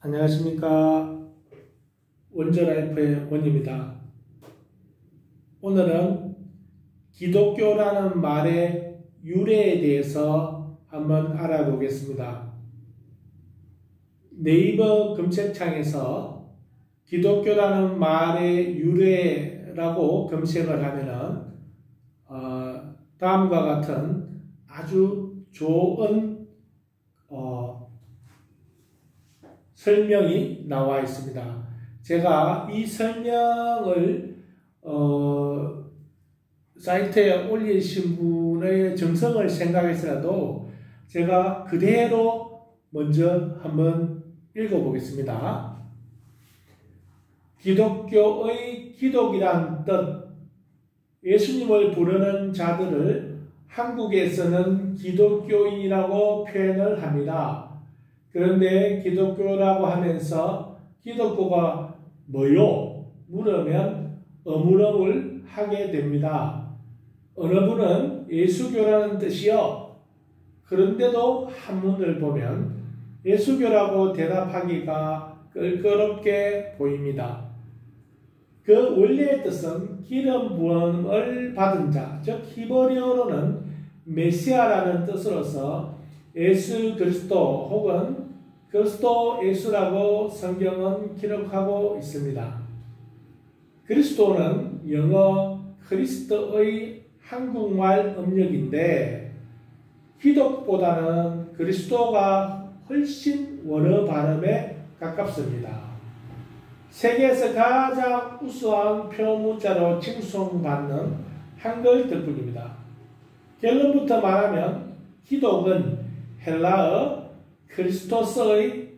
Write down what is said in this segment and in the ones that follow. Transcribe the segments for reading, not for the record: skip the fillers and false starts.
안녕하십니까. 원저라이프의 원입니다. 오늘은 기독교라는 말의 유래에 대해서 한번 알아보겠습니다. 네이버 검색창에서 기독교라는 말의 유래라고 검색을 하면은 다음과 같은 아주 좋은 설명이 나와 있습니다. 제가 이 설명을 사이트에 올리신 분의 정성을 생각해서라도 제가 그대로 먼저 한번 읽어보겠습니다. 기독교의 기독이란 뜻, 예수님을 부르는 자들을 한국에서는 기독교인이라고 표현을 합니다. 그런데 기독교라고 하면서 기독교가 뭐요? 물으면 어물어물 하게 됩니다. 어느 분은 예수교라는 뜻이요. 그런데도 한문을 보면 예수교라고 대답하기가 껄끄럽게 보입니다. 그 원래의 뜻은 기름 부음을 받은 자, 즉 히브리어로는 메시아라는 뜻으로서 예수 그리스도 혹은 그리스도 예수라고 성경은 기록하고 있습니다. 그리스도는 영어 크리스트의 한국말 음력인데 기독보다는 그리스도가 훨씬 원어 발음에 가깝습니다. 세계에서 가장 우수한 표문자로 칭송받는 한글 덕분입니다. 결론부터 말하면 기독은 헬라어 크리스토스의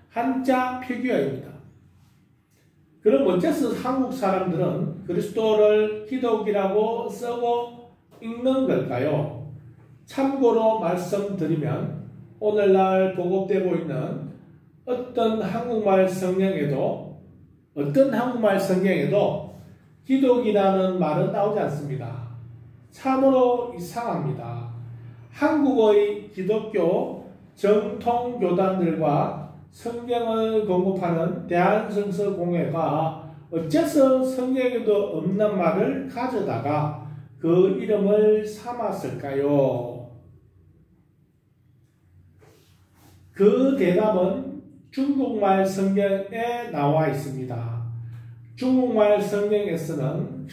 한자 표기어입니다. 그럼 어째서 한국 사람들은 그리스도를 기독이라고 쓰고 읽는 걸까요? 참고로 말씀드리면 오늘날 보급되고 있는 어떤 한국말 성경에도 기독이라는 말은 나오지 않습니다. 참으로 이상합니다. 한국의 기독교 정통교단들과 성경을 공급하는 대한성서공회가 어째서 성경에도 없는 말을 가져다가 그 이름을 삼았을까요? 그 대답은 중국말 성경에 나와 있습니다. 중국말 성경에서는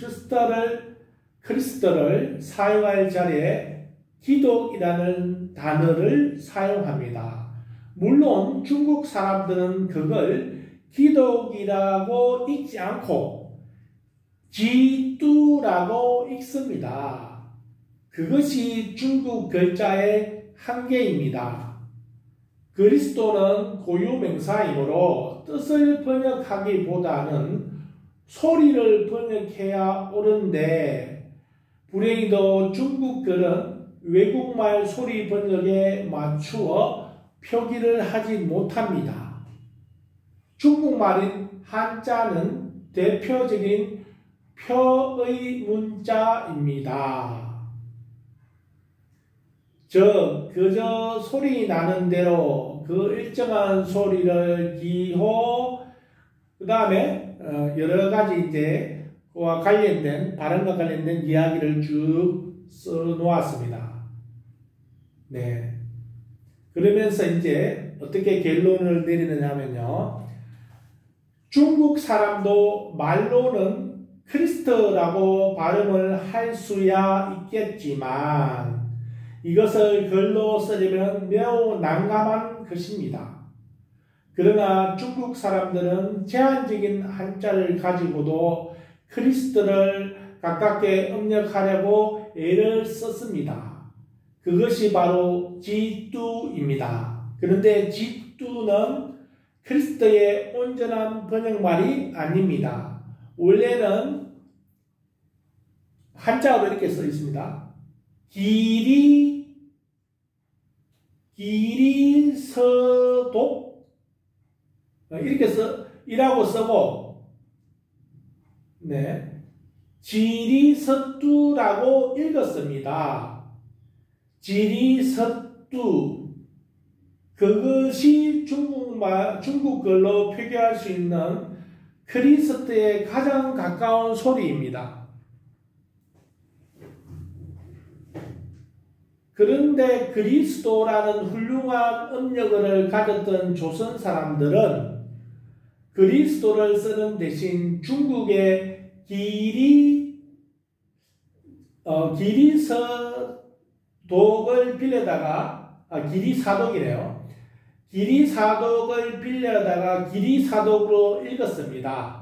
크리스토를 사용할 자리에 기독이라는 단어를 사용합니다. 물론 중국 사람들은 그걸 기독이라고 읽지 않고 지두라고 읽습니다. 그것이 중국 글자의 한계입니다. 그리스도는 고유명사이므로 뜻을 번역하기보다는 소리를 번역해야 옳은데 불행히도 중국 글은 외국말 소리 번역에 맞추어 표기를 하지 못합니다. 중국말인 한자는 대표적인 표의 문자입니다. 즉, 그저 소리 나는 대로 그 일정한 소리를 기호, 그 다음에 여러 가지 이제 그와 관련된, 발음과 관련된 이야기를 쭉 써놓았습니다. 네. 그러면서 이제 어떻게 결론을 내리느냐면요. 중국 사람도 말로는 크리스트라고 발음을 할 수야 있겠지만 이것을 글로 쓰려면 매우 난감한 것입니다. 그러나 중국 사람들은 제한적인 한자를 가지고도 크리스트를 가깝게 음력하려고 애를 썼습니다. 그것이 바로 지두입니다. 그런데 지두는 크리스트의 온전한 번역말이 아닙니다. 원래는 한자로 이렇게 써 있습니다. 기리서독 이라고 쓰고 네, 지리서두라고 읽었습니다. 지리서두 그것이 중국 중국어로 표기할 수 있는 크리스트에 가장 가까운 소리입니다. 그런데 그리스도라는 훌륭한 음력어를 가졌던 조선 사람들은 그리스도를 쓰는 대신 중국의 기리사독을 빌려다가 기리사독이래요. 기리사독을 빌려다가 기리사독으로 읽었습니다.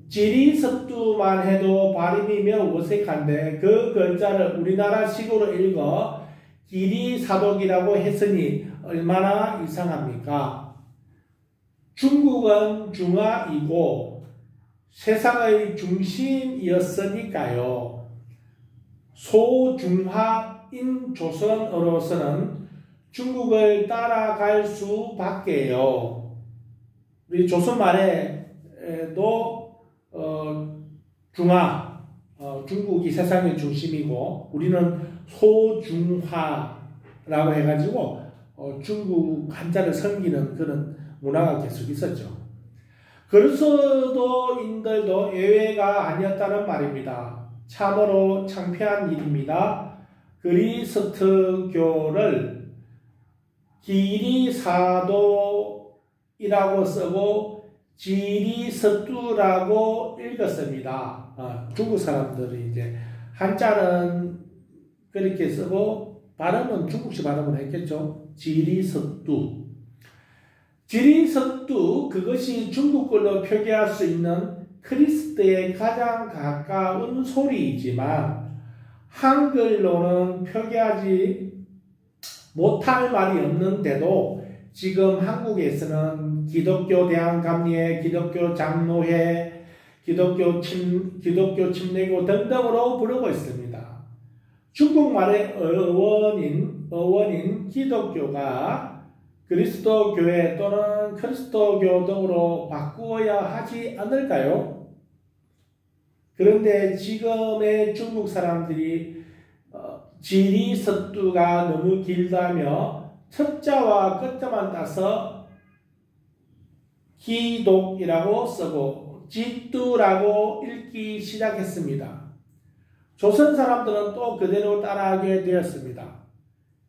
지리석두만 해도 발음이 매우 어색한데 그 글자를 우리나라식으로 읽어 기리사독이라고 했으니 얼마나 이상합니까? 중국은 중화이고 세상의 중심이었으니까요. 소중화인 조선으로서는 중국을 따라갈 수밖에요. 우리 조선 말에도 중화, 중국이 세상의 중심이고 우리는 소중화라고 해가지고 중국 한자를 섬기는 그런 문화가 계속 있었죠. 그리스도인들도 예외가 아니었다는 말입니다. 참으로 창피한 일입니다. 그리스도교를 기리사도이라고 쓰고 지리석두라고 읽었습니다. 중국 사람들이 이제 한자는 그렇게 쓰고 발음은 중국식 발음을 했겠죠. 지리석두. 지리석두, 그것이 중국어로 표기할 수 있는 크리스트에 가장 가까운 소리이지만 한글로는 표기하지 못할 말이 없는데도 지금 한국에서는 기독교 대한감리회, 기독교 장로회, 기독교 침례교 등등으로 부르고 있습니다. 중국말의 어원인 기독교가 그리스도교회 또는 그리스도교 등으로 바꾸어야 하지 않을까요? 그런데 지금의 중국 사람들이 지리석두가 너무 길다며 첫자와 끝자만 따서 기독이라고 쓰고 지뚜라고 읽기 시작했습니다. 조선 사람들은 또 그대로 따라하게 되었습니다.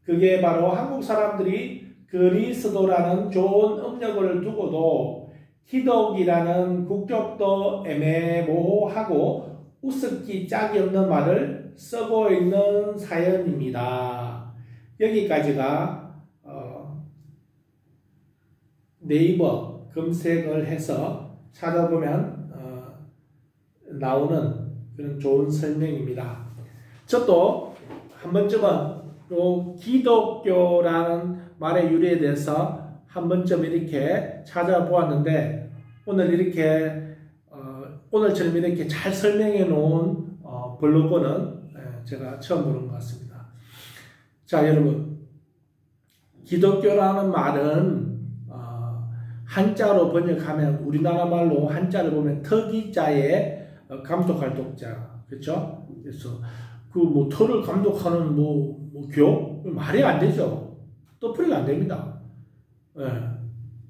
그게 바로 한국 사람들이 그리스도라는 좋은 음력어를 두고도 기독이라는 국적도 애매모호하고 우습기 짝이 없는 말을 쓰고 있는 사연입니다. 여기까지가 네이버 검색을 해서 찾아보면 나오는 그런 좋은 설명입니다. 저도 한 번쯤은 요 기독교라는 말의 유래에 대해서 한 번쯤 이렇게 찾아보았는데 오늘처럼 이렇게 잘 설명해 놓은 블로그는 제가 처음 보는 것 같습니다. 자, 여러분, 기독교라는 말은 한자로 번역하면 우리나라 말로 한자를 보면 터기자에 감독할 독자, 그렇죠? 그래서 그 터를 감독하는 교 말이 안 되죠. 떠풀이가 안 됩니다.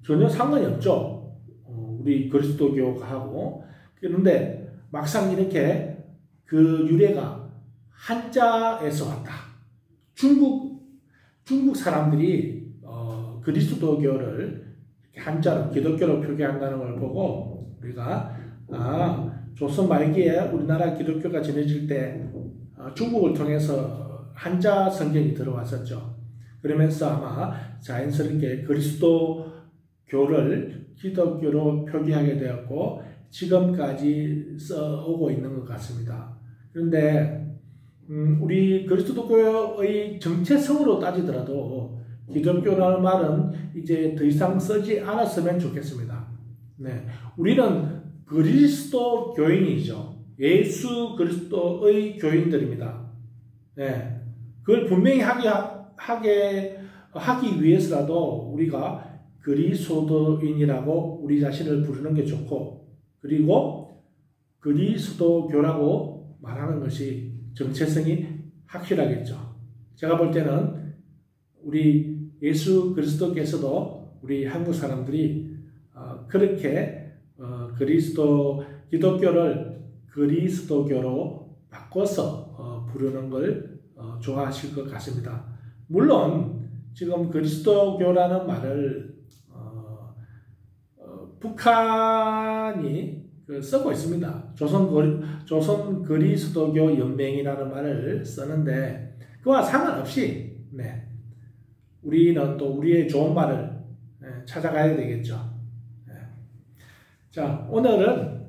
전혀 상관이 없죠. 우리 그리스도교하고. 그런데 막상 이렇게 그 유래가 한자에서 왔다. 중국 사람들이 그리스도교를 한자로 기독교로 표기한다는 걸 보고 우리가 조선 말기에 우리나라 기독교가 전해질 때 중국을 통해서 한자 성경이 들어왔었죠. 그러면서 아마 자연스럽게 그리스도교를 기독교로 표기하게 되었고 지금까지 써오고 있는 것 같습니다. 그런데 우리 그리스도교의 정체성으로 따지더라도 기독교라는 말은 이제 더 이상 쓰지 않았으면 좋겠습니다. 네, 우리는 그리스도 교인이죠. 예수 그리스도의 교인들입니다. 네, 그걸 분명히 하기 위해서라도 우리가 그리스도인이라고 우리 자신을 부르는 게 좋고, 그리고 그리스도교라고 말하는 것이 정체성이 확실하겠죠. 제가 볼 때는 우리 예수 그리스도께서도 우리 한국 사람들이 그렇게 기독교를 그리스도교로 바꿔서 부르는 걸 좋아하실 것 같습니다. 물론 지금 그리스도교라는 말을 북한이 쓰고 있습니다. 조선 그리스도교 연맹이라는 말을 쓰는데 그와 상관없이 우리는 또 우리의 좋은 말을 찾아가야 되겠죠. 자, 오늘은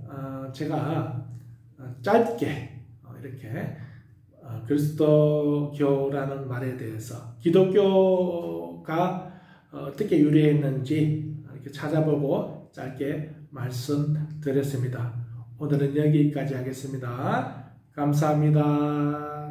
제가 짧게 이렇게 그리스도교라는 말에 대해서 기독교가 어떻게 유래했는지 이렇게 찾아보고 짧게 말씀드렸습니다. 오늘은 여기까지 하겠습니다. 감사합니다.